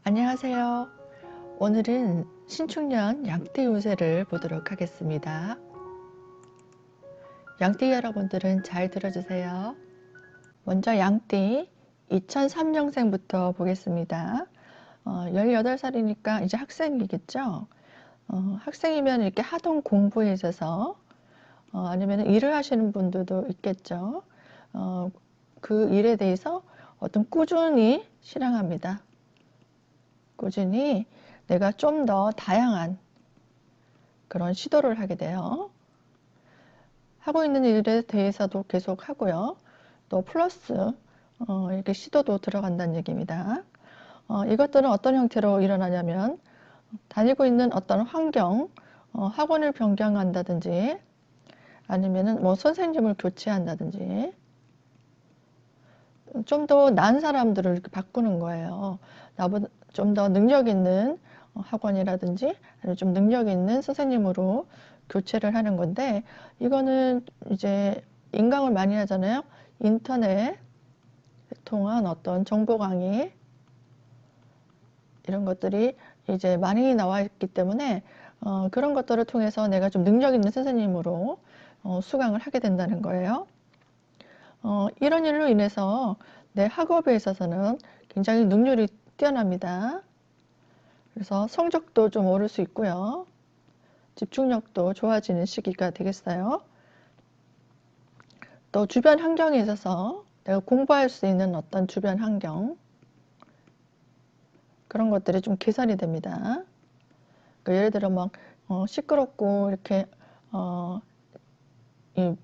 안녕하세요. 오늘은 신축년 양띠 운세를 보도록 하겠습니다. 양띠 여러분들은 잘 들어주세요. 먼저 양띠 2003년생부터 보겠습니다. 18살이니까 이제 학생이겠죠. 학생이면 이렇게 하던 공부에 있어서 아니면 일을 하시는 분들도 있겠죠. 그 일에 대해서 어떤 꾸준히 실행합니다. 꾸준히 내가 좀 더 다양한 그런 시도를 하게 돼요. 하고 있는 일에 대해서도 계속 하고요. 또 플러스 이렇게 시도도 들어간다는 얘기입니다. 이것들은 어떤 형태로 일어나냐면 다니고 있는 어떤 환경, 학원을 변경한다든지 아니면은 뭐 선생님을 교체한다든지 좀 더 나은 사람들을 이렇게 바꾸는 거예요. 나보다 좀 더 능력 있는 학원이라든지 아니면 좀 능력 있는 선생님으로 교체를 하는 건데, 이거는 이제 인강을 많이 하잖아요. 인터넷 통한 어떤 정보 강의 이런 것들이 이제 많이 나와 있기 때문에 그런 것들을 통해서 내가 좀 능력 있는 선생님으로 수강을 하게 된다는 거예요. 이런 일로 인해서 내 학업에 있어서는 굉장히 능률이 뛰어납니다. 그래서 성적도 좀 오를 수 있고요. 집중력도 좋아지는 시기가 되겠어요. 또 주변 환경에 있어서 내가 공부할 수 있는 어떤 주변 환경, 그런 것들이 좀 개선이 됩니다. 그러니까 예를 들어 막 시끄럽고 이렇게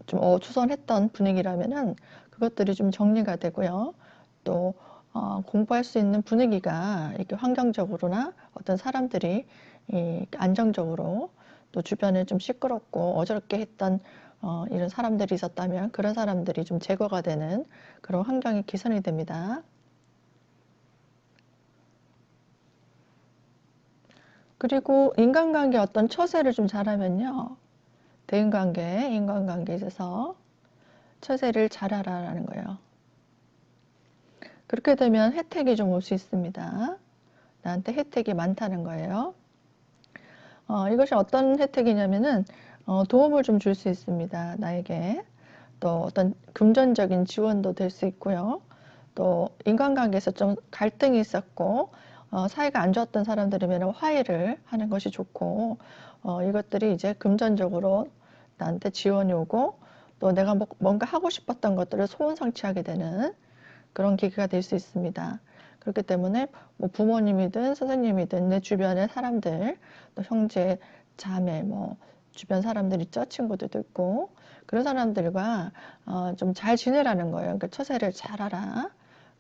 좀 어수선했던 분위기라면은 그것들이 좀 정리가 되고요. 또 공부할 수 있는 분위기가 이렇게 환경적으로나 어떤 사람들이 안정적으로, 또 주변에 좀 시끄럽고 어저럽게 했던 이런 사람들이 있었다면 그런 사람들이 좀 제거가 되는 그런 환경이 개선이 됩니다. 그리고 인간관계 어떤 처세를 좀 잘하면요. 대인관계, 인간관계에 있어서 처세를 잘하라는 거예요. 그렇게 되면 혜택이 좀 올 수 있습니다. 나한테 혜택이 많다는 거예요. 이것이 어떤 혜택이냐면은 도움을 좀 줄 수 있습니다. 나에게. 또 어떤 금전적인 지원도 될 수 있고요. 또 인간관계에서 좀 갈등이 있었고 사이가 안 좋았던 사람들이면 화해를 하는 것이 좋고, 이것들이 이제 금전적으로 나한테 지원이 오고, 또 내가 뭔가 하고 싶었던 것들을 소원 성취하게 되는 그런 계기가 될 수 있습니다. 그렇기 때문에 뭐 부모님이든 선생님이든 내 주변의 사람들, 또 형제, 자매, 뭐 주변 사람들 있죠. 친구들도 있고, 그런 사람들과 좀 잘 지내라는 거예요. 그러니까 처세를 잘하라.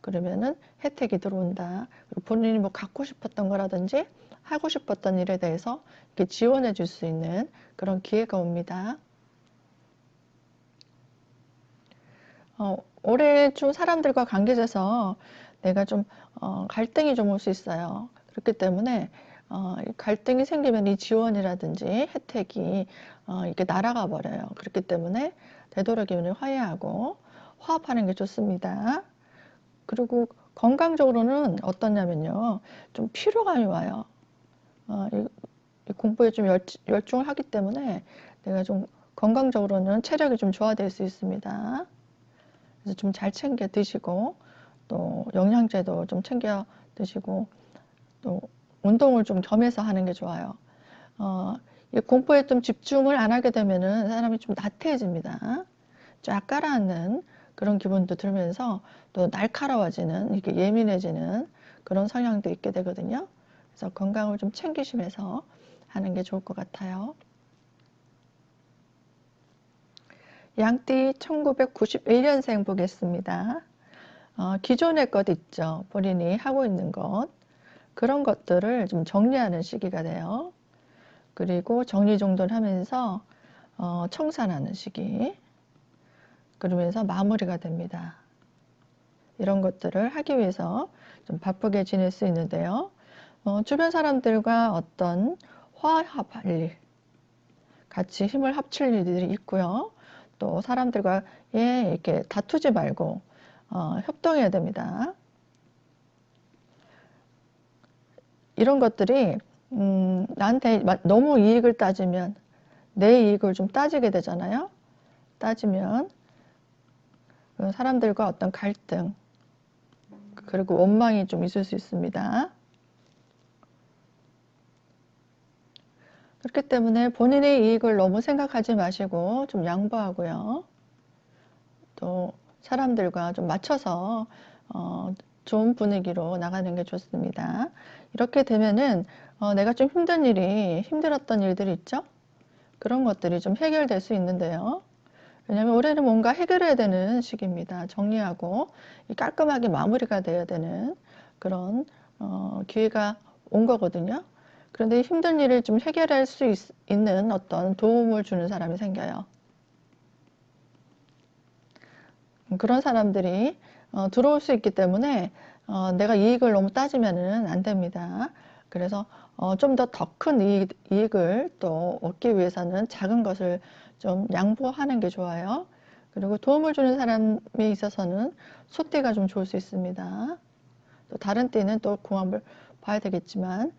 그러면은 혜택이 들어온다. 그리고 본인이 뭐 갖고 싶었던 거라든지 하고 싶었던 일에 대해서 이렇게 지원해 줄 수 있는 그런 기회가 옵니다. 올해 좀 사람들과 관계에서 내가 좀 갈등이 좀 올 수 있어요. 그렇기 때문에 갈등이 생기면 이 지원이라든지 혜택이 이렇게 날아가 버려요. 그렇기 때문에 되도록이면 화해하고 화합하는 게 좋습니다. 그리고 건강적으로는 어떠냐면요. 좀 피로감이 와요. 이 공부에 좀 열중을 하기 때문에 내가 좀 건강적으로는 체력이 좀 저하될 수 있습니다. 그래서 좀 잘 챙겨 드시고, 또 영양제도 좀 챙겨 드시고, 또 운동을 좀 겸해서 하는 게 좋아요. 이 공부에 좀 집중을 안 하게 되면은 사람이 좀 나태해집니다. 쫙 가라앉는 그런 기분도 들면서 또 날카로워지는, 이렇게 예민해지는 그런 성향도 있게 되거든요. 그래서 건강을 좀 챙기시면서 하는 게 좋을 것 같아요. 양띠 1991년생 보겠습니다. 기존의 것 있죠. 본인이 하고 있는 것. 그런 것들을 좀 정리하는 시기가 돼요. 그리고 정리정돈하면서 청산하는 시기. 그러면서 마무리가 됩니다. 이런 것들을 하기 위해서 좀 바쁘게 지낼 수 있는데요. 주변 사람들과 어떤 화합할 일, 같이 힘을 합칠 일들이 있고요. 또 사람들과 이렇게 다투지 말고 협동해야 됩니다. 이런 것들이 나한테 너무 이익을 따지면 내 이익을 좀 따지게 되잖아요. 따지면 사람들과 어떤 갈등 그리고 원망이 좀 있을 수 있습니다. 그렇기 때문에 본인의 이익을 너무 생각하지 마시고 좀 양보하고요. 또 사람들과 좀 맞춰서 좋은 분위기로 나가는 게 좋습니다. 이렇게 되면은 내가 좀 힘들었던 일들이 있죠? 그런 것들이 좀 해결될 수 있는데요. 왜냐하면 올해는 뭔가 해결해야 되는 시기입니다. 정리하고 깔끔하게 마무리가 돼야 되는 그런 기회가 온 거거든요. 그런데 힘든 일을 좀 해결할 수 있는 어떤 도움을 주는 사람이 생겨요. 그런 사람들이 들어올 수 있기 때문에 내가 이익을 너무 따지면은 안 됩니다. 그래서 좀 더 큰 이익을 또 얻기 위해서는 작은 것을 좀 양보하는 게 좋아요. 그리고 도움을 주는 사람에 있어서는 소띠가 좀 좋을 수 있습니다. 또 다른 띠는 또 궁합을 봐야 되겠지만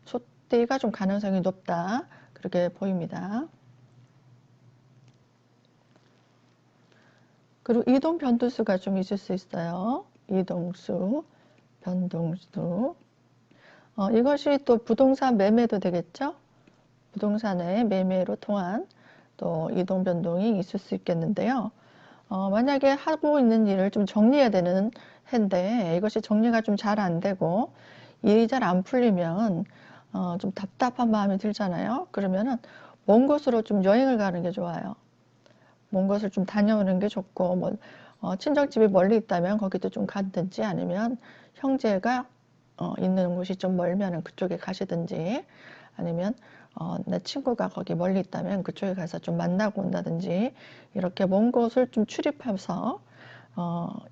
소띠가 좀 가능성이 높다 그렇게 보입니다. 그리고 이동 변두수가 좀 있을 수 있어요. 이동수, 변동수. 이것이 또 부동산 매매도 되겠죠? 부동산의 매매로 통한 또 이동 변동이 있을 수 있겠는데요. 만약에 하고 있는 일을 좀 정리해야 되는 해인데 이것이 정리가 좀 잘 안 되고 일이 잘 안 풀리면 좀 답답한 마음이 들잖아요. 그러면은 먼 곳으로 좀 여행을 가는 게 좋아요. 먼 곳을 좀 다녀오는 게 좋고 뭐 친정집이 멀리 있다면 거기도 좀 가든지 아니면 형제가 있는 곳이 좀 멀면은 그쪽에 가시든지 아니면 내 친구가 거기 멀리 있다면 그쪽에 가서 좀 만나고 온다든지 이렇게 먼 곳을 좀 출입해서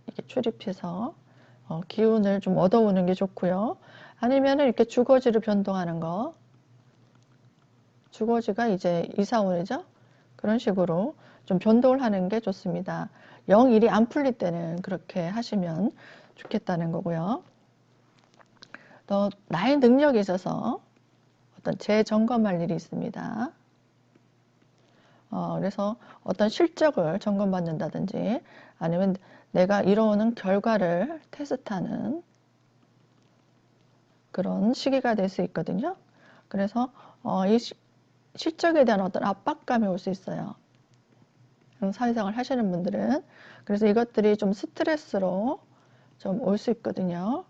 이렇게 출입해서 기운을 좀 얻어오는 게 좋고요. 아니면은 이렇게 주거지를 변동하는 거, 주거지가 이제 이사원이죠. 그런 식으로 좀 변동을 하는 게 좋습니다. 영 일이 안 풀릴 때는 그렇게 하시면 좋겠다는 거고요. 또 나의 능력에 있어서 어떤 재점검할 일이 있습니다. 그래서 어떤 실적을 점검받는다든지 아니면 내가 이뤄오는 결과를 테스트하는 그런 시기가 될 수 있거든요. 그래서 이 실적에 대한 어떤 압박감이 올 수 있어요. 사회생활 하시는 분들은. 그래서 이것들이 좀 스트레스로 좀 올 수 있거든요.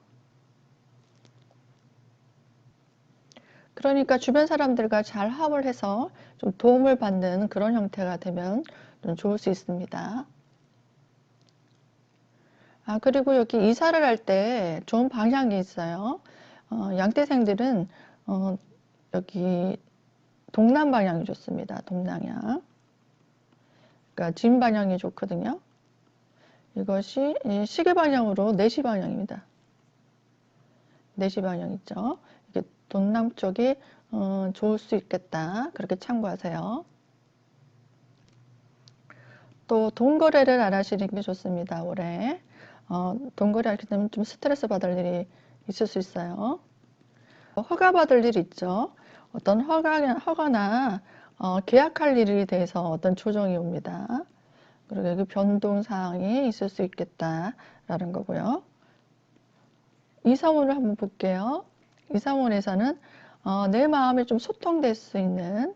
그러니까 주변 사람들과 잘 합을 해서 좀 도움을 받는 그런 형태가 되면 좀 좋을 수 있습니다. 그리고 여기 이사를 할 때 좋은 방향이 있어요. 양떼생들은 여기 동남 방향이 좋습니다. 동남향. 그러니까 진 방향이 좋거든요. 이것이 시계 방향으로 4시 방향입니다. 4시 방향 있죠. 이게 동남쪽이 좋을 수 있겠다. 그렇게 참고하세요. 또 돈거래를 안 하시는 게 좋습니다. 올해. 돈거래 하게 되면 좀 스트레스 받을 일이 있을 수 있어요. 허가 받을 일이 있죠. 어떤 허가나 계약할 일에 대해서 어떤 조정이 옵니다. 그리고 여기 변동사항이 있을 수 있겠다라는 거고요. 이사원을 한번 볼게요. 이사원에서는 내 마음이 좀 소통될 수 있는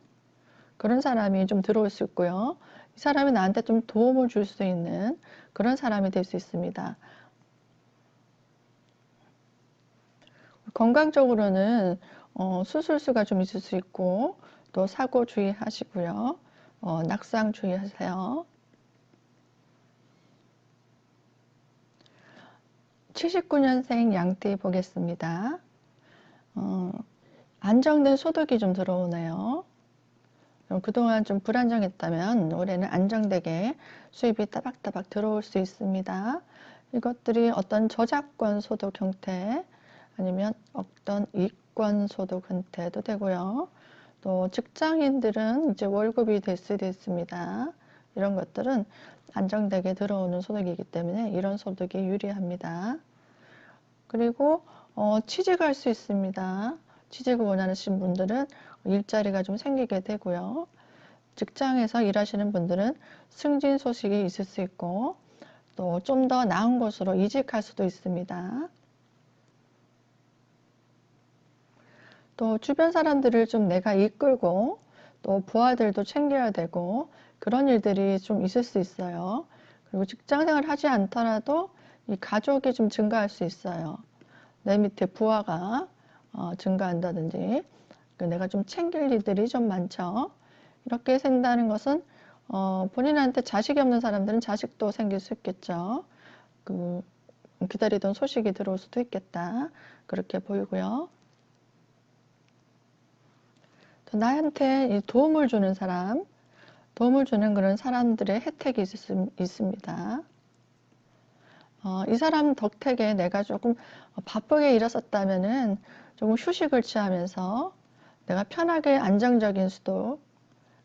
그런 사람이 좀 들어올 수 있고요. 이 사람이 나한테 좀 도움을 줄 수 있는 그런 사람이 될 수 있습니다. 건강적으로는 수술수가 좀 있을 수 있고 또 사고 주의하시고요. 낙상 주의하세요. 79년생 양띠 보겠습니다. 안정된 소득이 좀 들어오네요. 그동안 좀 불안정했다면 올해는 안정되게 수입이 따박따박 들어올 수 있습니다. 이것들이 어떤 저작권 소득 형태 아니면 어떤 이권 소득 형태도 되고요. 또 직장인들은 이제 월급이 될 수도 있습니다. 이런 것들은 안정되게 들어오는 소득이기 때문에 이런 소득이 유리합니다. 그리고 취직할 수 있습니다. 취직을 원하시는 분들은 일자리가 좀 생기게 되고요. 직장에서 일하시는 분들은 승진 소식이 있을 수 있고 또 좀 더 나은 곳으로 이직할 수도 있습니다. 또 주변 사람들을 좀 내가 이끌고 또 부하들도 챙겨야 되고 그런 일들이 좀 있을 수 있어요. 그리고 직장 생활을 하지 않더라도 이 가족이 좀 증가할 수 있어요. 내 밑에 부하가 증가한다든지 내가 좀 챙길 일들이 좀 많죠. 이렇게 생긴다는 것은 본인한테 자식이 없는 사람들은 자식도 생길 수 있겠죠. 그 기다리던 소식이 들어올 수도 있겠다. 그렇게 보이고요. 또 나한테 도움을 주는 사람, 도움을 주는 그런 사람들의 혜택이 있습니다. 이 사람 덕택에 내가 조금 바쁘게 일했었다면은 조금 휴식을 취하면서 내가 편하게 안정적인 수도,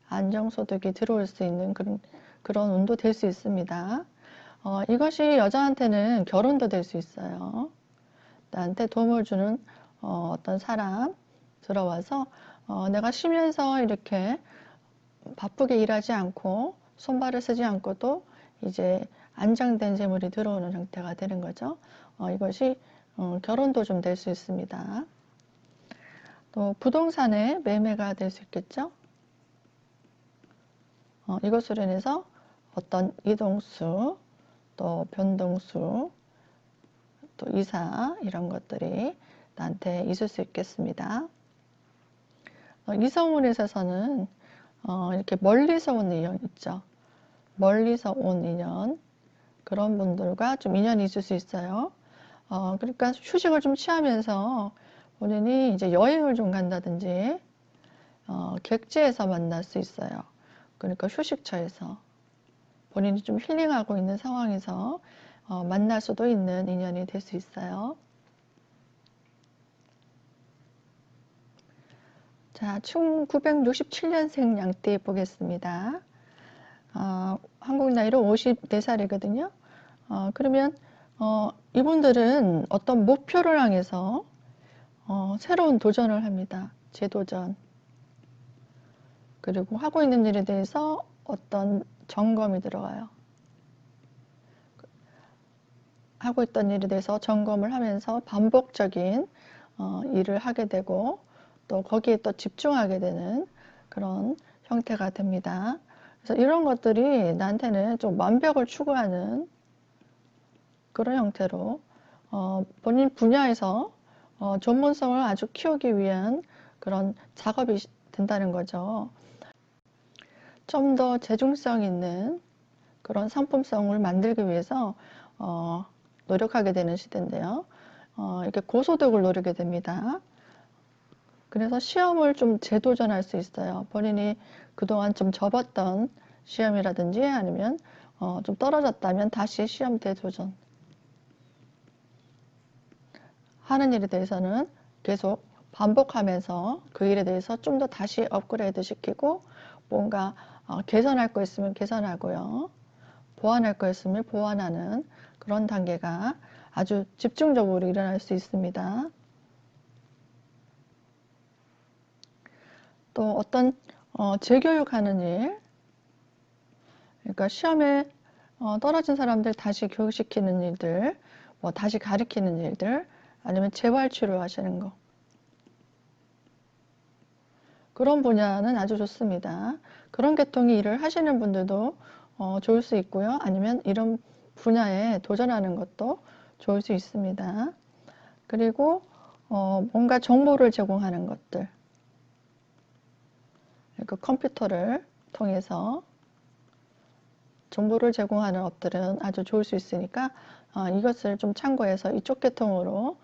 안정소득이 들어올 수 있는 그런 운도 될 수 있습니다. 이것이 여자한테는 결혼도 될 수 있어요. 나한테 도움을 주는 어떤 사람 들어와서 내가 쉬면서 이렇게 바쁘게 일하지 않고 손발을 쓰지 않고도 이제 안정된 재물이 들어오는 형태가 되는 거죠. 이것이 결혼도 좀 될 수 있습니다. 또 부동산의 매매가 될 수 있겠죠. 이것으로 인해서 어떤 이동수, 또 변동수, 또 이사 이런 것들이 나한테 있을 수 있겠습니다. 이성운에 있어서는 이렇게 멀리서 온 인연 있죠. 멀리서 온 인연 그런 분들과 좀 인연이 있을 수 있어요. 그러니까 휴식을 좀 취하면서 본인이 이제 여행을 좀 간다든지 객지에서 만날 수 있어요. 그러니까 휴식처에서 본인이 좀 힐링하고 있는 상황에서 만날 수도 있는 인연이 될 수 있어요. 자, 1967년생 양띠 보겠습니다. 한국 나이로 54살이거든요. 그러면 이분들은 어떤 목표를 향해서 새로운 도전을 합니다. 재도전. 그리고 하고 있는 일에 대해서 어떤 점검이 들어가요. 하고 있던 일에 대해서 점검을 하면서 반복적인 일을 하게 되고 또 거기에 또 집중하게 되는 그런 형태가 됩니다. 그래서 이런 것들이 나한테는 좀 완벽을 추구하는 그런 형태로 본인 분야에서 전문성을 아주 키우기 위한 그런 작업이 된다는 거죠. 좀 더 재중성 있는 그런 상품성을 만들기 위해서 노력하게 되는 시대인데요. 이렇게 고소득을 노리게 됩니다. 그래서 시험을 좀 재도전할 수 있어요. 본인이 그동안 좀 접었던 시험이라든지 아니면 좀 떨어졌다면 다시 시험 대도전 하는 일에 대해서는 계속 반복하면서 그 일에 대해서 좀 더 다시 업그레이드 시키고 뭔가 개선할 거 있으면 개선하고요. 보완할 거 있으면 보완하는 그런 단계가 아주 집중적으로 일어날 수 있습니다. 또 어떤 재교육하는 일, 그러니까 시험에 떨어진 사람들 다시 교육시키는 일들, 뭐 다시 가르치는 일들, 아니면 재활치료 하시는 거. 그런 분야는 아주 좋습니다. 그런 계통의 일을 하시는 분들도 좋을 수 있고요. 아니면 이런 분야에 도전하는 것도 좋을 수 있습니다. 그리고 뭔가 정보를 제공하는 것들. 그 컴퓨터를 통해서 정보를 제공하는 업들은 아주 좋을 수 있으니까 이것을 좀 참고해서 이쪽 계통으로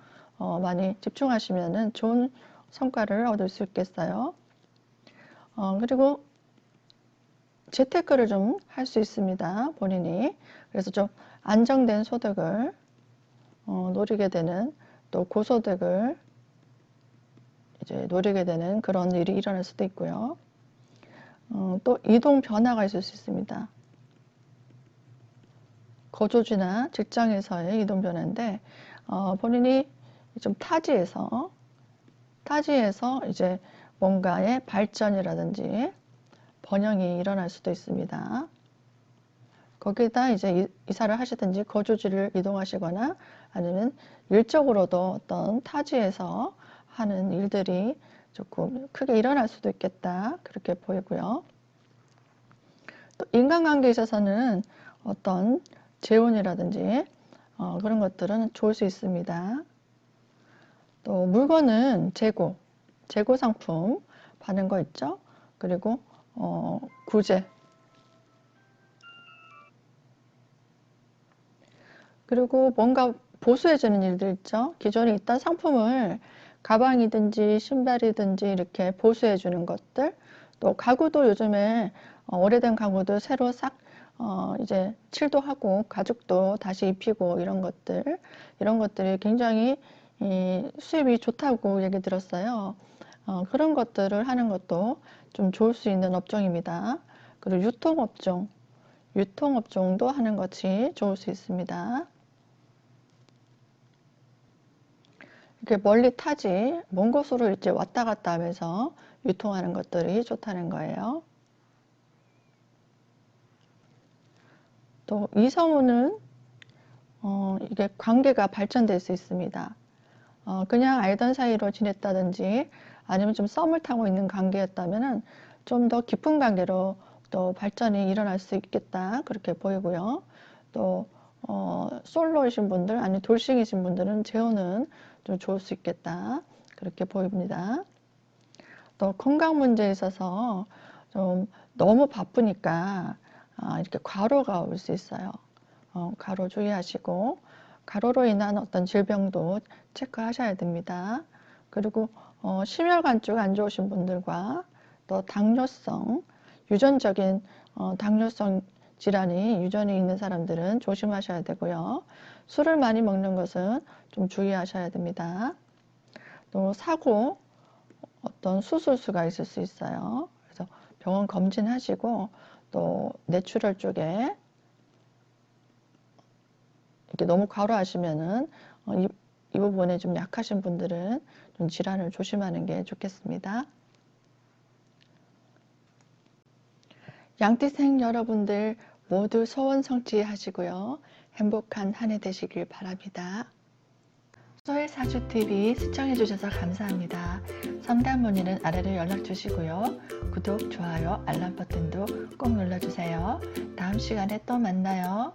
많이 집중하시면 좋은 성과를 얻을 수 있겠어요. 그리고 재테크를 좀 할 수 있습니다. 본인이. 그래서 좀 안정된 소득을 노리게 되는 또 고소득을 이제 노리게 되는 그런 일이 일어날 수도 있고요. 또 이동 변화가 있을 수 있습니다. 거주지나 직장에서의 이동 변화인데 본인이 좀 타지에서 이제 뭔가의 발전이라든지 번영이 일어날 수도 있습니다. 거기다 이제 이사를 하시든지 거주지를 이동하시거나 아니면 일적으로도 어떤 타지에서 하는 일들이 조금 크게 일어날 수도 있겠다. 그렇게 보이고요. 또 인간관계에 있어서는 어떤 재혼이라든지 그런 것들은 좋을 수 있습니다. 또 물건은 재고 상품 파는 거 있죠. 그리고 구제, 그리고 뭔가 보수해주는 일들 있죠. 기존에 있던 상품을 가방이든지 신발이든지 이렇게 보수해주는 것들, 또 가구도 요즘에 오래된 가구도 새로 싹 이제 칠도 하고 가죽도 다시 입히고 이런 것들이 굉장히 수입이 좋다고 얘기 들었어요. 그런 것들을 하는 것도 좀 좋을 수 있는 업종입니다. 그리고 유통업종도 하는 것이 좋을 수 있습니다. 이렇게 멀리 타지, 먼 곳으로 이제 왔다 갔다 하면서 유통하는 것들이 좋다는 거예요. 또 이성우는 이게 관계가 발전될 수 있습니다. 그냥 알던 사이로 지냈다든지 아니면 좀 썸을 타고 있는 관계였다면은 좀 더 깊은 관계로 또 발전이 일어날 수 있겠다. 그렇게 보이고요. 또 솔로이신 분들 아니면 돌싱이신 분들은 재혼은 좀 좋을 수 있겠다. 그렇게 보입니다. 또 건강 문제에 있어서 좀 너무 바쁘니까 이렇게 과로가 올 수 있어요. 과로 주의하시고 과로로 인한 어떤 질병도 체크하셔야 됩니다. 그리고 심혈관 쪽 안 좋으신 분들과 또 당뇨성, 유전적인 당뇨성 질환이 유전이 있는 사람들은 조심하셔야 되고요. 술을 많이 먹는 것은 좀 주의하셔야 됩니다. 또 사고, 어떤 수술수가 있을 수 있어요. 그래서 병원 검진하시고 또 뇌출혈 쪽에 이렇게 너무 과로하시면은 이 부분에 좀 약하신 분들은 좀 질환을 조심하는 게 좋겠습니다. 양띠생 여러분들 모두 소원 성취하시고요. 행복한 한 해 되시길 바랍니다. 소해사주TV 시청해주셔서 감사합니다. 상담 문의는 아래로 연락 주시고요. 구독, 좋아요, 알람 버튼도 꼭 눌러주세요. 다음 시간에 또 만나요.